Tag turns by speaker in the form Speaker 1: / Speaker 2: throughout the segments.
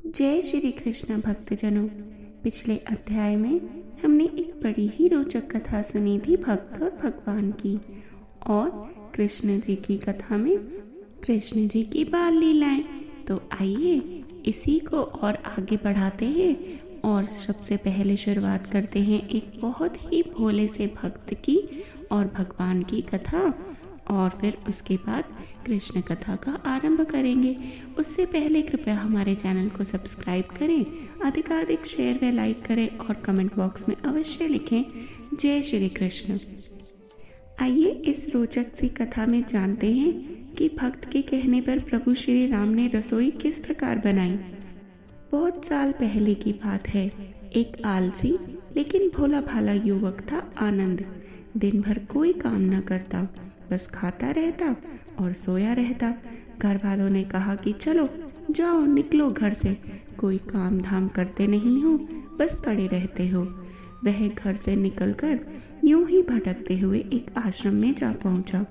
Speaker 1: जय श्री कृष्ण भक्तजनों। पिछले अध्याय में हमने एक बड़ी ही रोचक कथा सुनी थी भक्त और भगवान की, और कृष्ण जी की कथा में कृष्ण जी की बाल लीलाएं। तो आइए इसी को और आगे बढ़ाते हैं और सबसे पहले शुरुआत करते हैं एक बहुत ही भोले से भक्त की और भगवान की कथा, और फिर उसके बाद कृष्ण कथा का आरंभ करेंगे। उससे पहले कृपया हमारे चैनल को सब्सक्राइब करें, अधिकाधिक शेयर व लाइक करें और कमेंट बॉक्स में अवश्य लिखें जय श्री कृष्ण। आइए इस रोचक सी कथा में जानते हैं कि भक्त के कहने पर प्रभु श्री राम ने रसोई किस प्रकार बनाई। बहुत साल पहले की बात है। एक आलसी लेकिन भोला भाला युवक था आनंद। दिन भर कोई काम न करता, बस खाता रहता और सोया रहता। घर वालों ने कहा कि चलो जाओ निकलो घर से, कोई काम धाम करते नहीं हो, बस पड़े रहते हो। वह घर से निकलकर यूं ही भटकते हुए एक आश्रम में जा पहुंचा।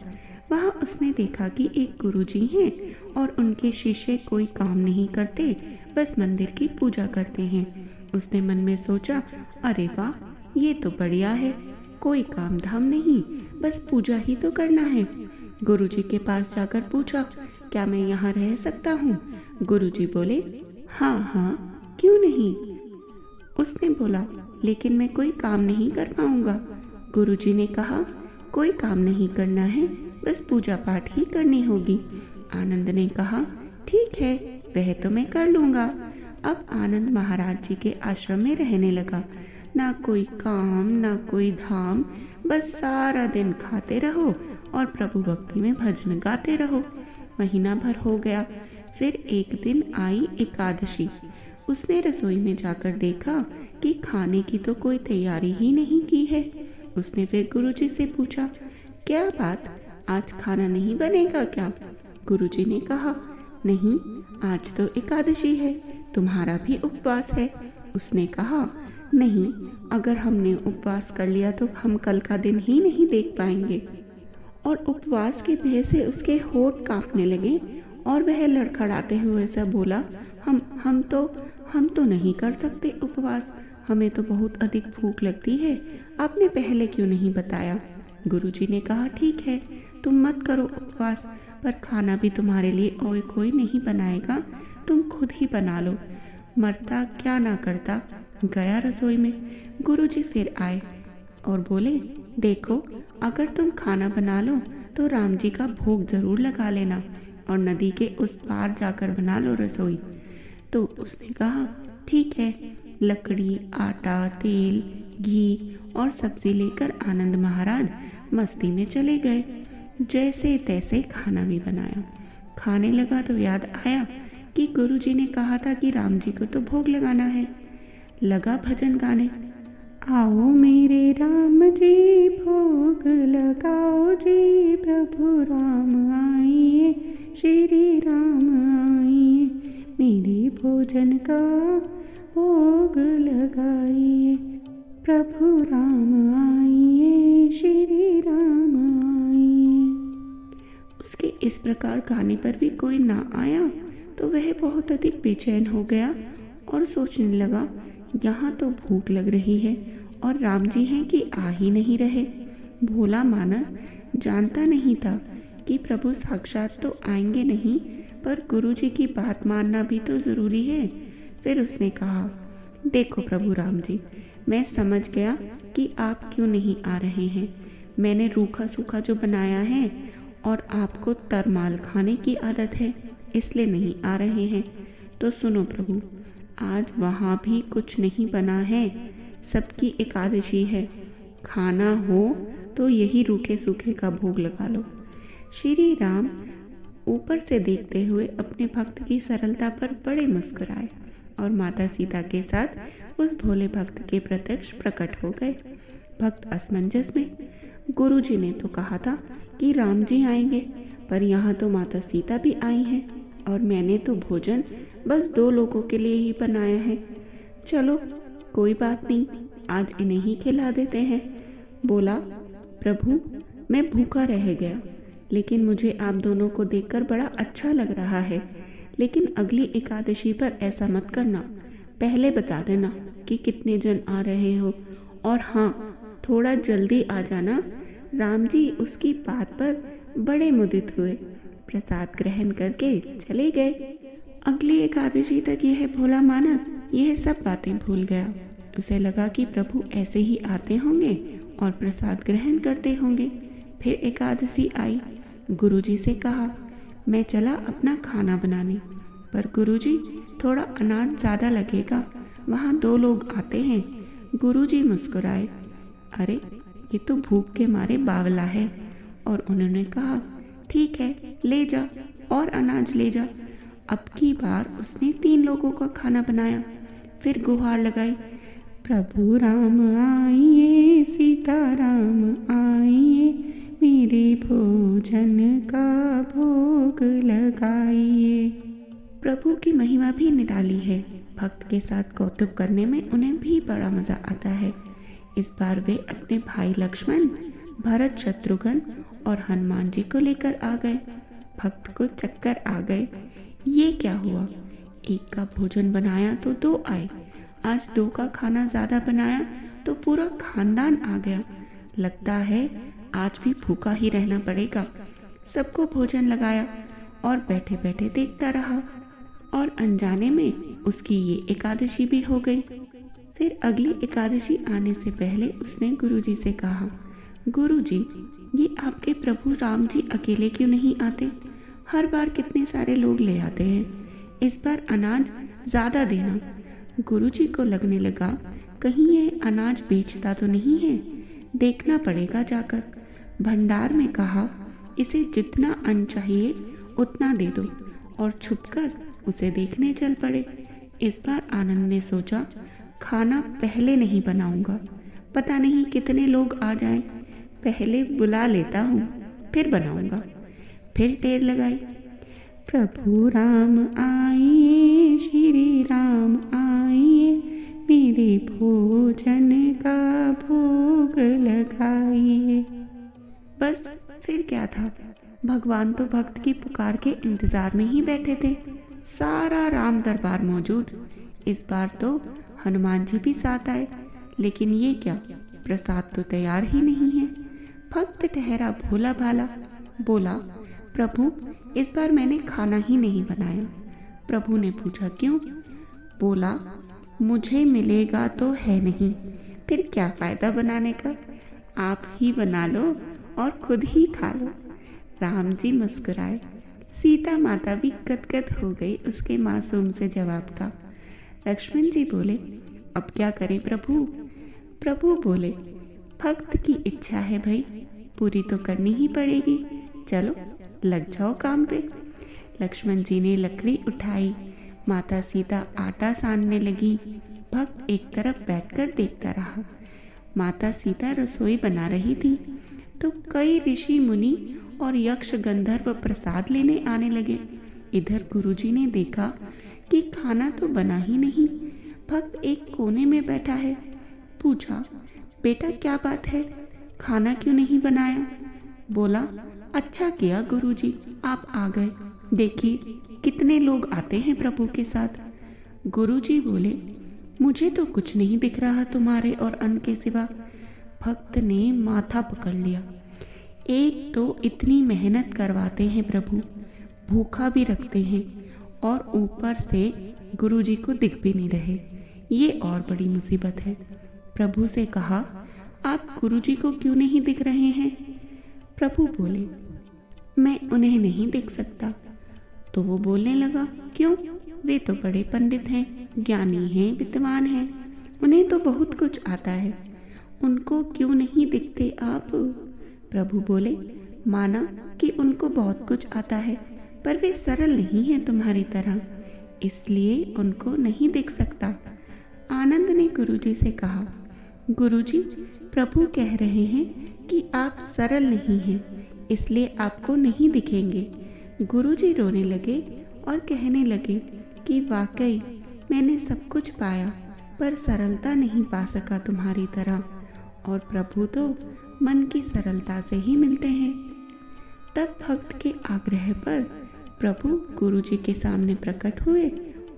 Speaker 1: वहां उसने देखा कि एक गुरुजी हैं और उनके शिष्य कोई काम नहीं करते, बस मंदिर की पूजा करते हैं। उसने मन में सोचा, अरे वाह, ये तो बढ़िया है, कोई काम धाम नहीं, बस पूजा ही तो करना है। गुरुजी के पास जाकर पूछा, क्या मैं यहाँ रह सकता हूँ? गुरुजी बोले, हाँ हाँ, क्यों नहीं। उसने बोला, लेकिन मैं कोई काम नहीं कर पाऊंगा। गुरुजी ने कहा, कोई काम नहीं करना है, बस पूजा पाठ ही करनी होगी। आनंद ने कहा, ठीक है, वह तो मैं कर लूंगा। अब आनंद महाराज जी के आश्रम में रहने लगा। ना कोई काम ना कोई धाम, बस सारा दिन खाते रहो और प्रभु भक्ति में भजन गाते रहो। महीना भर हो गया। फिर एक दिन आई एकादशी। उसने रसोई में जाकर देखा कि खाने की तो कोई तैयारी ही नहीं की है। उसने फिर गुरुजी से पूछा, क्या बात, आज खाना नहीं बनेगा क्या? गुरुजी ने कहा, नहीं, आज तो एकादशी है, तुम्हारा भी उपवास है। उसने कहा, नहीं, अगर हमने उपवास कर लिया तो हम कल का दिन ही नहीं देख पाएंगे। और उपवास के भय से उसके होंठ कांपने लगे और वह लड़खड़ाते हुए सा बोला, हम तो नहीं कर सकते उपवास, हमें तो बहुत अधिक भूख लगती है, आपने पहले क्यों नहीं बताया? गुरुजी ने कहा, ठीक है, तुम मत करो उपवास, पर खाना भी तुम्हारे लिए और कोई नहीं बनाएगा, तुम खुद ही बना लो। मरता क्या ना करता। गया रसोई में। गुरुजी फिर आए और बोले, देखो, अगर तुम खाना बना लो तो राम जी का भोग जरूर लगा लेना और नदी के उस पार जाकर बना लो रसोई। तो उसने कहा, ठीक है। लकड़ी, आटा, तेल, घी और सब्जी लेकर आनंद महाराज मस्ती में चले गए। जैसे तैसे खाना भी बनाया। खाने लगा तो याद आया कि गुरुजी ने कहा था कि राम जी को तो भोग लगाना है। लगा भजन गाने, आओ मेरे राम जी भोग लगाओ जी, प्रभु राम आइए, श्री राम आइए, मेरे भोजन का भोग लगाइए, प्रभु राम आइए, श्री राम आइए। उसके इस प्रकार गाने पर भी कोई ना आया तो वह बहुत अधिक बेचैन हो गया और सोचने लगा, यहाँ तो भूख लग रही है और राम जी हैं कि आ ही नहीं रहे। भोला मानस जानता नहीं था कि प्रभु साक्षात तो आएंगे नहीं, पर गुरुजी की बात मानना भी तो जरूरी है। फिर उसने कहा, देखो प्रभु राम जी, मैं समझ गया कि आप क्यों नहीं आ रहे हैं। मैंने रूखा सूखा जो बनाया है और आपको तरमाल खाने की आदत है, इसलिए नहीं आ रहे हैं। तो सुनो प्रभु, आज वहाँ भी कुछ नहीं बना है, सबकी एकादशी है, खाना हो तो यही रूखे सूखे का भोग लगा लो। श्री राम ऊपर से देखते हुए अपने भक्त की सरलता पर बड़े मुस्कुराए और माता सीता के साथ उस भोले भक्त के प्रत्यक्ष प्रकट हो गए। भक्त असमंजस में। गुरुजी ने तो कहा था कि राम जी आएंगे, पर यहाँ तो माता सीता भी आई हैं और मैंने तो भोजन बस 2 लोगों के लिए ही बनाया है। चलो कोई बात नहीं, आज इन्हें ही खिला देते हैं। बोला, प्रभु मैं भूखा रह गया, लेकिन मुझे आप दोनों को देखकर बड़ा अच्छा लग रहा है, लेकिन अगली एकादशी पर ऐसा मत करना। पहले बता देना कि कितने जन आ रहे हो, और हाँ, थोड़ा जल्दी आ जाना। राम जी उसकी बात पर बड़े मुदित हुए, प्रसाद ग्रहण करके चले गए। अगली एकादशी तक यह भोला मानस यह सब बातें भूल गया। उसे लगा कि प्रभु ऐसे ही आते होंगे और प्रसाद ग्रहण करते होंगे। फिर एकादशी आई। गुरुजी से कहा, मैं चला अपना खाना बनाने, पर गुरुजी थोड़ा अनाज ज़्यादा लगेगा, वहाँ 2 लोग आते हैं। गुरुजी मुस्कुराए, अरे ये तो भूख के मारे बावला है। और उन्होंने कहा, ठीक है, ले जा और अनाज ले जा। अब की बार उसने 3 लोगों का खाना बनाया। फिर गुहार लगाई, प्रभु राम आइए, सीता राम आइए, मेरे भोजन का भोग लगाइए। प्रभु की महिमा भी निराली है। भक्त के साथ कौतुक करने में उन्हें भी बड़ा मजा आता है। इस बार वे अपने भाई लक्ष्मण, भरत, शत्रुघ्न और हनुमान जी को लेकर आ गए। भक्त को चक्कर आ गए। ये क्या हुआ? एक का भोजन बनाया तो 2 आए, आज 2 का खाना ज्यादा बनाया तो पूरा खानदान आ गया। लगता है आज भी भूखा ही रहना पड़ेगा। सबको भोजन लगाया और बैठे बैठे देखता रहा, और अनजाने में उसकी ये एकादशी भी हो गई। फिर अगली एकादशी आने से पहले उसने गुरुजी से कहा, गुरुजी, ये आपके प्रभु राम जी अकेले क्यों नहीं आते? हर बार कितने सारे लोग ले आते हैं, इस बार अनाज ज्यादा देना। गुरुजी को लगने लगा कहीं ये अनाज बेचता तो नहीं है, देखना पड़ेगा जाकर। भंडार में कहा, इसे जितना अन्न चाहिए उतना दे दो, और छुपकर उसे देखने चल पड़े। इस बार आनंद ने सोचा, खाना पहले नहीं बनाऊंगा, पता नहीं कितने लोग आ जाएं, पहले बुला लेता हूँ फिर बनाऊंगा। फिर टेर लगाई, प्रभु राम आइए, श्री राम आइए, मेरे भोजन का भोग लगाइए। बस फिर क्या था, भगवान तो भक्त की पुकार के इंतजार में ही बैठे थे। सारा राम दरबार मौजूद। इस बार तो हनुमान जी भी साथ आए, लेकिन ये क्या, प्रसाद तो तैयार ही नहीं है। भक्त ठहरा भोला भाला, बोला, प्रभु इस बार मैंने खाना ही नहीं बनाया। प्रभु ने पूछा, क्यों? बोला, मुझे मिलेगा तो है नहीं, फिर क्या फायदा बनाने का, आप ही बना लो और खुद ही खा लो। राम जी मुस्कुराए। सीता माता भी गदगद हो गई उसके मासूम से जवाब का। लक्ष्मण जी बोले, अब क्या करें प्रभु? प्रभु बोले, भक्त की इच्छा है भाई, पूरी तो करनी ही पड़ेगी, चलो लग जाओ काम पे। लक्ष्मण जी ने लकड़ी उठाई, माता सीता आटा सानने लगी। भक्त एक तरफ बैठकर देखता रहा। माता सीता रसोई बना रही थी तो कई ऋषि मुनि और यक्ष गंधर्व प्रसाद लेने आने लगे। इधर गुरुजी ने देखा कि खाना तो बना ही नहीं, भक्त एक कोने में बैठा है। पूछा, बेटा क्या बात है, खाना क्यों नहीं बनाया? बोला, अच्छा किया गुरुजी आप आ गए, देखिए कितने लोग आते हैं प्रभु के साथ। गुरुजी बोले, मुझे तो कुछ नहीं दिख रहा तुम्हारे और अन्न के सिवा। भक्त ने माथा पकड़ लिया। एक तो इतनी मेहनत करवाते हैं प्रभु, भूखा भी रखते हैं, और ऊपर से गुरुजी को दिख भी नहीं रहे, ये और बड़ी मुसीबत है। प्रभु से कहा, आप गुरुजी को क्यों नहीं दिख रहे हैं? प्रभु बोले, मैं उन्हें नहीं देख सकता। तो वो बोलने लगा, क्यों? वे तो बड़े पंडित हैं, ज्ञानी हैं, विद्वान हैं, उन्हें तो बहुत कुछ आता है, उनको क्यों नहीं दिखते आप? प्रभु बोले, माना कि उनको बहुत कुछ आता है, पर वे सरल नहीं हैं तुम्हारी तरह, इसलिए उनको नहीं दिख सकता। आनंद ने गुरुजी से कहा, गुरुजी प्रभु कह रहे हैं कि आप सरल नहीं हैं, इसलिए आपको नहीं दिखेंगे। गुरुजी रोने लगे और कहने लगे कि वाकई मैंने सब कुछ पाया, पर सरलता नहीं पा सका तुम्हारी तरह, और प्रभु तो मन की सरलता से ही मिलते हैं। तब भक्त के आग्रह पर प्रभु गुरु जी के सामने प्रकट हुए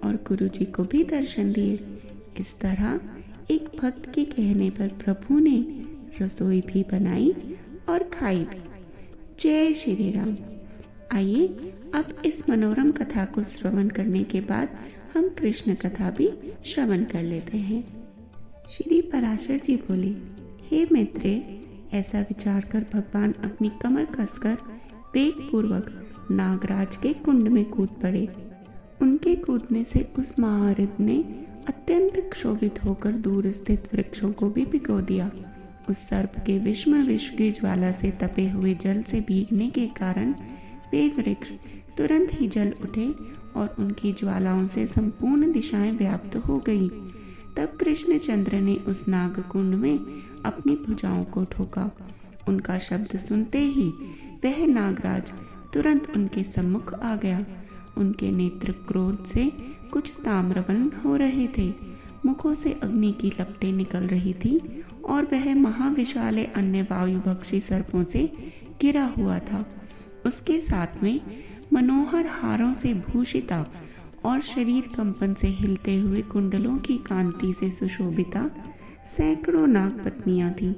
Speaker 1: और गुरु जी को भी दर्शन दिए। इस तरह एक भक्त के कहने पर प्रभु ने रसोई भी बनाई और खाई भी। जय श्री राम। आइए अब इस मनोरम कथा को श्रवण करने के बाद हम कृष्ण कथा भी श्रवण कर लेते हैं। श्री पराशर जी बोले, हे मित्रे, ऐसा विचार कर भगवान अपनी कमर कसकर वेग पूर्वक नागराज के कुंड में कूद पड़े। उनके कूदने से उस महारथ ने अत्यंत क्षोभित होकर दूर स्थित वृक्षों को भी भिगो दिया। उस सर्प के विषम विष की ज्वाला से तपे हुए जल से भीगने के कारण वे वृक्ष तुरंत ही जल उठे और उनकी ज्वालाओं से संपूर्ण दिशाएं व्याप्त हो गई। तब कृष्णचंद्र ने उस नागकुंड में अपनी भुजाओं को ठोका। उनका शब्द सुनते ही वह नागराज तुरंत उनके सम्मुख आ गया। उनके नेत्र क्रोध से कुछ ताम्रवर्ण हो रहे थे, मुखों से अग्नि की लपटें निकल रही थी और वह महाविशाले अन्य वायुभक्षी सर्पों से घिरा हुआ था। उसके साथ में मनोहर हारों से भूषिता और शरीर कंपन से हिलते हुए कुंडलों की कांति से सुशोभिता सैकड़ों नाग पत्नियां थीं।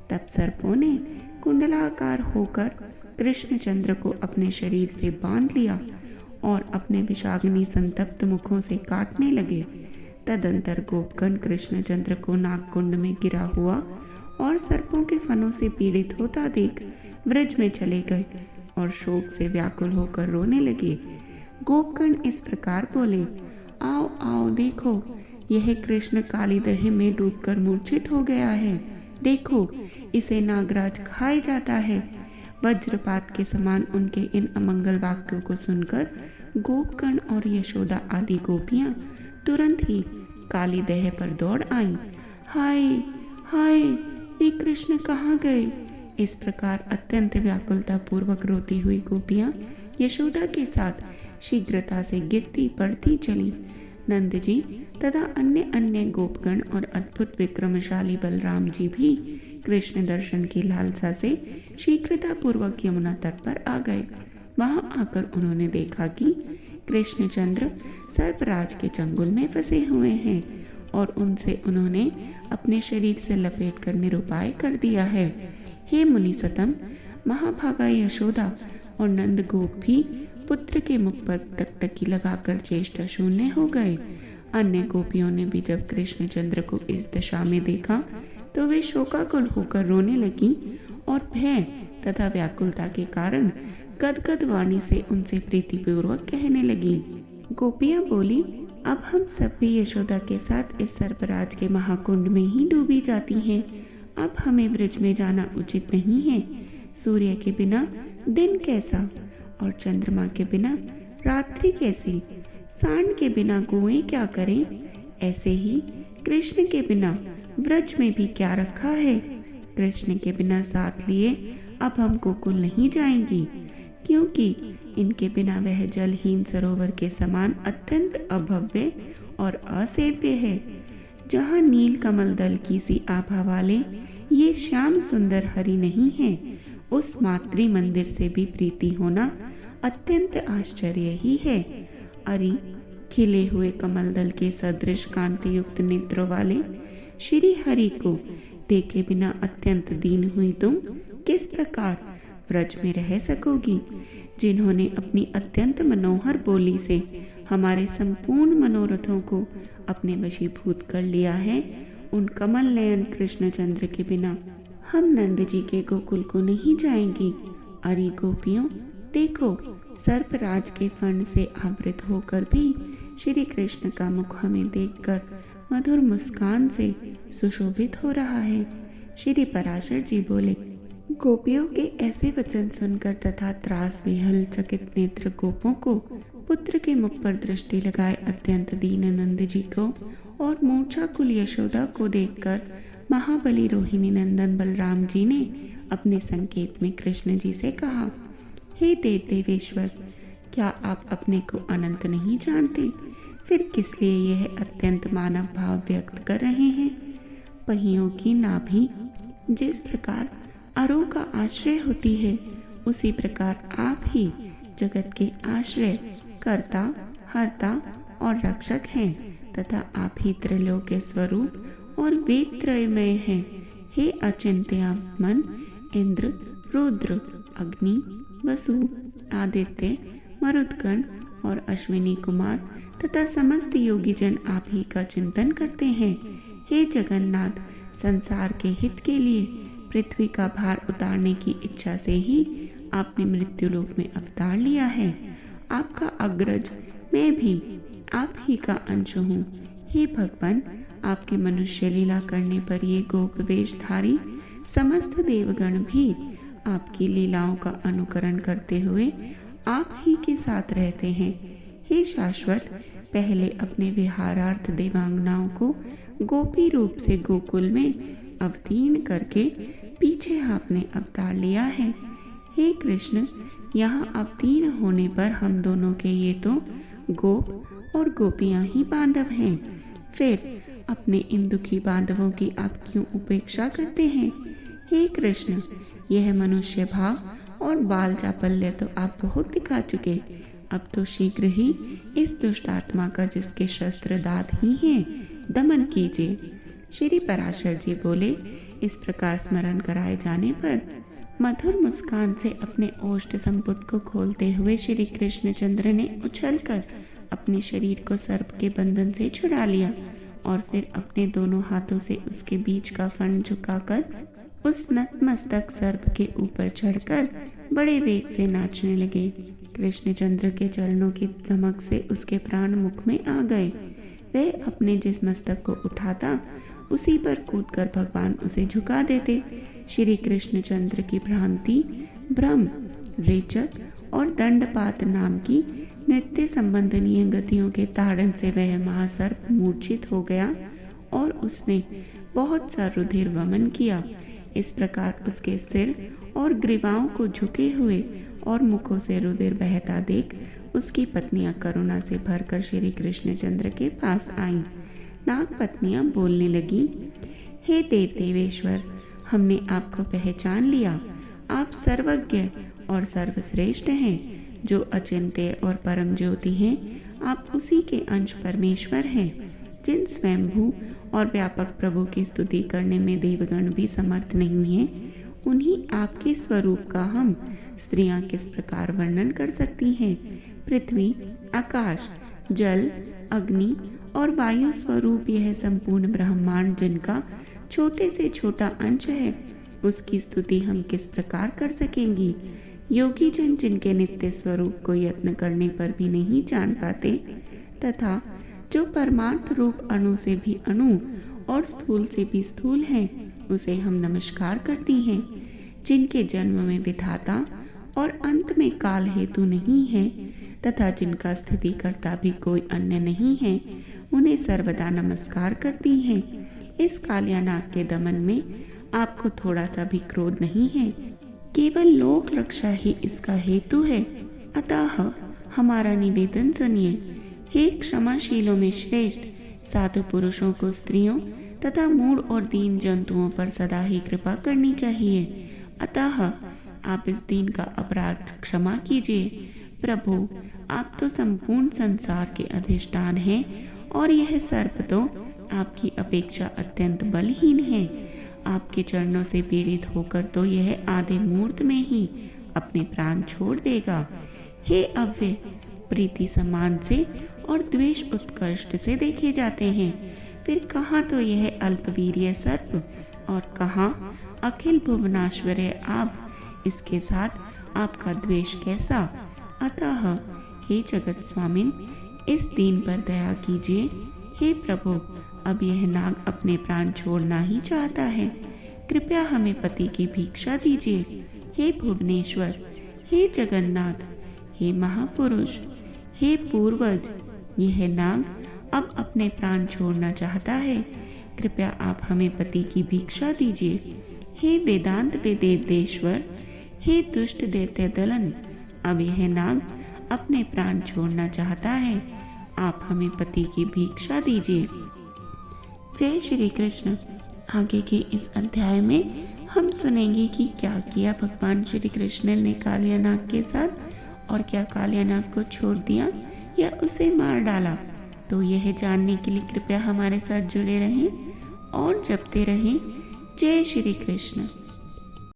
Speaker 1: तब सर्पों ने कुंडलाकार होकर कृष्णचंद्र को अपने शरीर से बांध लिया और अपने विषाग्नि संतप्त मुखों से काटने लगे। तदंतर गोपगण कृष्णचंद्र को नागकुंड में गिरा हुआ और सर्पों के फनों से पीड़ित होता देख व्रज में चले गए और शोक से व्याकुल होकर रोने लगे। गोपगण इस प्रकार बोले, आओ आओ देखो, यह कृष्ण काली दह में डूबकर मूर्छित हो गया है। देखो, इसे नागराज खाए जाता है। वज्रपात के समान उनके इन अमंगल वाक्यों को सुनकर गोपगण और यशोदा आदि गोपियां तुरंत ही काली दह पर दौड़ आईं। हाय हाय, वे कृष्ण कहाँ गए? इस प्रकार अत्यंत व्याकुलता पूर्वक रोती हुई गोपियां यशोदा के साथ शीघ्रता से गिरती पड़ती चली। नंद जी तथा अन्य अन्य गोपगण और अद्भुत विक्रमशाली बलराम जी भी कृष्ण दर्शन की लालसा से शीघ्रता पूर्वक यमुना तट पर आ गए। वहां आकर उन्होंने देखा कि कृष्णचंद्र सर्पराज के चंगुल में फंसे हुए हैं और उनसे उन्होंने अपने शरीर से लपेट कर निरुपाय कर दिया है। हे मुनि सतम, महाभागा यशोदा और नंद गोप भी पुत्र के मुख पर टकटकी लगाकर चेष्टा शून्य हो गए। अन्य गोपियों ने भी जब कृष्णचंद्र को इस दशा में देखा तो वे शोकाकुल होकर रोने लगी और भय तथा व्याकुलता के कारण गदगद वाणी से उनसे प्रीतिपूर्वक कहने लगी। गोपियां बोली, अब हम सब भी यशोदा के साथ इस सर्पराज के महाकुंड में ही डूबी जाती हैं। अब हमें ब्रज में जाना उचित नहीं है। सूर्य के बिना दिन कैसा और चंद्रमा के बिना रात्रि कैसी, सांड के बिना गोएं क्या करें, ऐसे ही कृष्ण के बिना ब्रज में भी क्या रखा है। कृष्ण के बिना साथ लिए अब हम गोकुल नहीं जाएंगी, क्योंकि इनके बिना वह जलहीन सरोवर के समान अत्यंत अभव्य और असेव्य है। जहाँ नील कमल दल की सी आभा वाले ये श्याम सुंदर हरि नहीं है, उस मातृ मंदिर से भी प्रीति होना अत्यंत आश्चर्य ही है। अरे, खिले हुए कमल दल के सदृश कांति युक्त नेत्रों वाले श्री हरि को देखे बिना अत्यंत दीन हुई तुम किस प्रकार ब्रज में रह सकोगी। जिन्होंने अपनी अत्यंत मनोहर बोली से हमारे संपूर्ण मनोरथों को अपने वशीभूत कर लिया है, उन कमल नयन कृष्णचंद्र के बिना हम नंद जी के गोकुल को नहीं जाएंगी। अरे गोपियों, देखो, सर्पराज के फण से आवृत होकर भी श्री कृष्ण का मुख हमें देखकर मधुर मुस्कान से सुशोभित हो रहा है। श्री पराशर जी बोले, गोपियों के ऐसे वचन सुनकर तथा त्रास विहल चकित नेत्र गोपों को पुत्र के मुख पर दृष्टि लगाए अत्यंत दीन नंद जी को और मूर्छाकुल यशोदा को देखकर महाबली रोहिणी नंदन बलराम जी ने अपने संकेत में कृष्ण जी से कहा, हे देव देवेश्वर, क्या आप अपने को अनंत नहीं जानते? फिर किस लिए यह अत्यंत मानव भाव व्यक्त कर रहे हैं? पहियों की नाभि जिस प्रकार अरों का आश्रय होती है, उसी प्रकार आप ही जगत के आश्रय, कर्ता, हर्ता और रक्षक हैं तथा आप ही त्रैलोक्य स्वरूप और वेद त्रयमय हैं। हे अचिंत्य मन, इंद्र, रुद्र, अग्नि, वसु, आदित्य, मरुदगण और अश्विनी कुमार तथा समस्त योगी जन आप ही का चिंतन करते हैं। हे जगन्नाथ, संसार के हित के लिए पृथ्वी का भार उतारने की इच्छा से ही आपने मृत्युलोक में अवतार लिया है। आपका अग्रज मैं भी आप ही का अंश हूँ। हे भगवान, आपके मनुष्य लीला करने पर ये गोप वेशधारी समस्त देवगण भी आपकी लीलाओं का अनुकरण करते हुए आप ही के साथ रहते हैं। हे शाश्वत, पहले अपने विहारार्थ देवांगनाओं को गोपी रूप से गोकुल में अवतीर्ण करके पीछे आपने अवतार लिया है। हे कृष्ण, यहाँ अवतीर्ण होने पर हम दोनों के ये तो गोप और गोपियाँ ही बांधव हैं, फिर अपने इन दुखी बांधवों की आप क्यों उपेक्षा करते हैं? हे कृष्ण, यह मनुष्य भाव और बाल चापल्य तो आप बहुत दिखा चुके, अब तो शीघ्र ही इस दुष्ट आत्मा का, जिसके शस्त्र दांत ही हैं, दमन कीजिए। श्री पराशर जी बोले। इस प्रकार स्मरण कराए जाने पर मधुर मुस्कान से अपने ओष्ठ संपुट को खोलते हुए श्री कृष्णचंद्र ने उछलकर अपने शरीर को सर्प के बंधन से छुड़ा लिया और फिर अपने दोनों हाथों से उसके बीच का फण झुकाकर उस नतमस्तक सर्प के ऊपर चढ़कर बड़े वेग से नाचने लगे। कृष्णचंद्र के चरणों की धमक से उसके प्राण मुख में आ गए। वह अपने जिस मस्तक को उठाता उसी पर कूदकर भगवान उसे झुका देते। श्री कृष्णचंद्र की भ्रांति, भ्रम, रेचक और दंडपात नाम की नृत्य संबंधनीय गतियों के ताड़न से वह महासर्प मूर्छित हो गया और उसने बहुत सा रुधिर वमन किया। इस प्रकार उसके सिर और ग्रीवाओं को झुके हुए और मुखों से रुधिर बहता देख उसकी पत्नियां करुणा से भरकर श्री कृष्णचंद्र के पास आईं। नाग पत्नियां बोलने लगी, हे देव देवेश्वर, हमने आपको पहचान लिया। आप सर्वज्ञ और सर्वश्रेष्ठ हैं, जो अचिंत्य और परम ज्योति हैं। आप उसी के अंश परमेश्वर हैं, जिन स्वयंभू और व्यापक प्रभु की स्तुति करने में देवगण भी समर्थ नहीं हैं। उन्हीं आपके स्वरूप का हम स्त्रियां किस प्रकार वर्णन कर सकती हैं। पृथ्वी, आकाश, जल, अग्नि और वायु स्वरूप यह संपूर्ण ब्रह्मांड, जिनका छोटे से छोटा अंश है, उसकी स्तुति हम किस प्रकार कर सकेंगी। योगी जन जिनके नित्य स्वरूप को यत्न करने पर भी नहीं जान पाते तथा जो परमार्थ रूप अणु से भी अणु और स्थूल से भी स्थूल है, उसे हम नमस्कार करती हैं। जिनके जन्म में विधाता और अंत में काल हेतु नहीं है तथा जिनका स्थिति करता भी कोई अन्य नहीं है, उन्हें सर्वदा नमस्कार करती हैं। इस कालियानाग के दमन में आपको थोड़ा सा भी क्रोध नहीं है, केवल लोक रक्षा ही इसका हेतु है। अतः हमारा निवेदन सुनिए। हे क्षमाशीलों में श्रेष्ठ, साधु पुरुषों को स्त्रियों तथा मूढ़ और दीन जंतुओं पर सदा ही कृपा करनी चाहिए। अतः आप इस दीन का अपराध क्षमा कीजिए। प्रभु, आप तो संपूर्ण संसार के अधिष्ठान हैं और यह सर्प तो आपकी अपेक्षा अत्यंत बलहीन है। आपके चरणों से पीड़ित होकर तो यह आधे मुहूर्त में ही अपने प्राण छोड़ देगा। हे अव्यय, प्रीति सम्मान से और द्वेष उत्कृष्ट से देखे जाते हैं, फिर कहाँ तो यह अल्पवीर्य सर्प और कहाँ अखिल भुवनाश्वर्य आप। इसके साथ आपका द्वेष कैसा। अतः हे जगत स्वामिन, इस दीन पर दया कीजिए। हे प्रभु, अब यह नाग अपने प्राण छोड़ना ही चाहता है, कृपया हमें पति की भिक्षा दीजिए। हे भुवनेश्वर, हे जगन्नाथ, हे महापुरुष, हे पूर्वज, यह नाग अब अपने प्राण छोड़ना चाहता है, कृपया आप हमें पति की भिक्षा दीजिए। हे वेदांत वेदेश्वर, हे दुष्ट दैत्य दलन, अब यह नाग अपने प्राण छोड़ना चाहता है, आप हमें पति की भिक्षा दीजिए। जय श्री कृष्ण। आगे के इस अध्याय में हम सुनेंगे कि क्या किया भगवान श्री कृष्ण ने कालियानाग के साथ और क्या कालियानाग को छोड़ दिया या उसे मार डाला? तो यह जानने के लिए कृपया हमारे साथ जुड़े रहें और जपते रहें जय श्री कृष्ण।